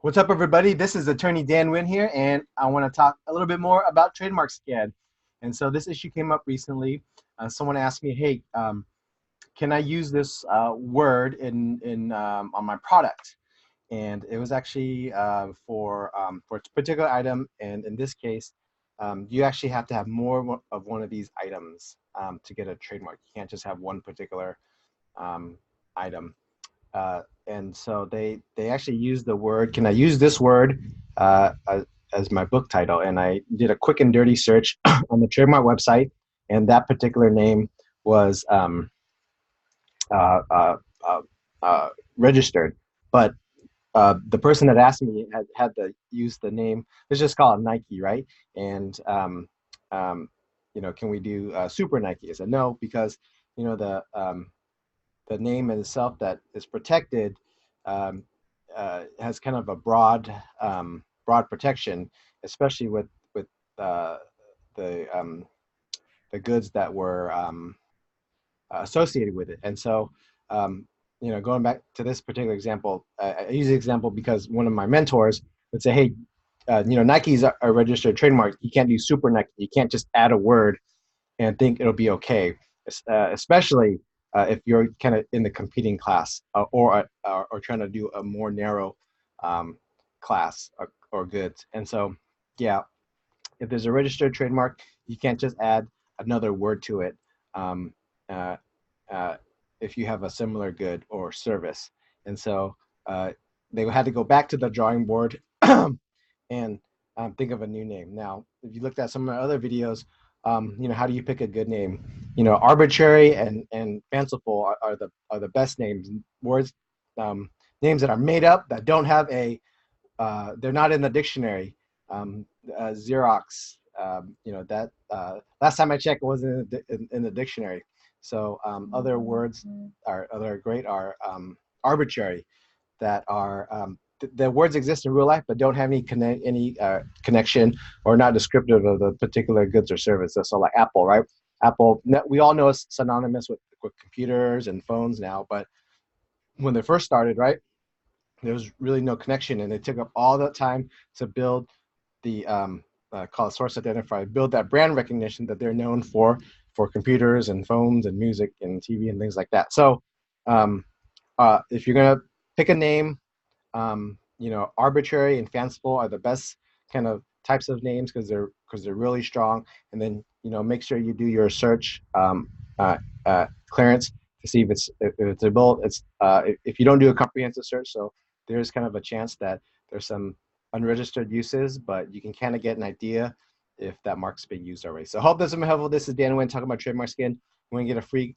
What's up, everybody? This is Attorney Dan Wynn here, and I want to talk a little bit more about trademark scan. And so this issue came up recently. Someone asked me, "Hey, can I use this word in on my product?" And it was actually for a particular item, and in this case, you actually have to have more of one of these items to get a trademark. You can't just have one particular item. And so they actually use the word. Can I use this word as my book title? And I did a quick and dirty search on the trademark website, and that particular name was uh, uh, uh, registered. But the person that asked me had to use the name. Let's just call it Nike, right? And um, can we do Super Nike? I said no, because the name itself that is protected um, has kind of a broad protection, especially with uh, the um, the goods that were associated with it. And so, going back to this particular example, I use the example because one of my mentors would say, "Hey, Nike's a registered trademark. You can't do Super Nike. You can't just add a word and think it'll be okay, especially if you're kind of in the competing class or trying to do a more narrow um, class or goods." And so, yeah, if there's a registered trademark, you can't just add another word to it um, uh, uh, if you have a similar good or service. And so they had to go back to the drawing board and think of a new name. Now, if you looked at some of my other videos, how do you pick a good name? Arbitrary and fanciful are the best names. Words, names that are made up that don't have they're not in the dictionary. Xerox, that last time I checked, it wasn't in the dictionary. So other words are other great are arbitrary, that are the words exist in real life but don't have any connection or not descriptive of the particular goods or services. So like Apple, right? Apple, we all know it's synonymous with computers and phones now, but when they first started, right, there was really no connection, and they took up all that time to build the call it source identifier, build that brand recognition that they're known for computers and phones and music and TV and things like that. So if you're gonna pick a name, arbitrary and fanciful are the best kind of types of names because they're really strong. And then make sure you do your search clearance to see if it's able. If you don't do a comprehensive search, so there's kind of a chance that there's some unregistered uses, but you can kind of get an idea if that mark's been used already. So I hope this has been helpful. This is Dan Wynn talking about trademark skin. When you get a free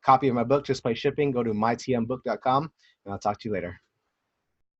copy of my book, just by shipping, go to mytmbook.com, and I'll talk to you later.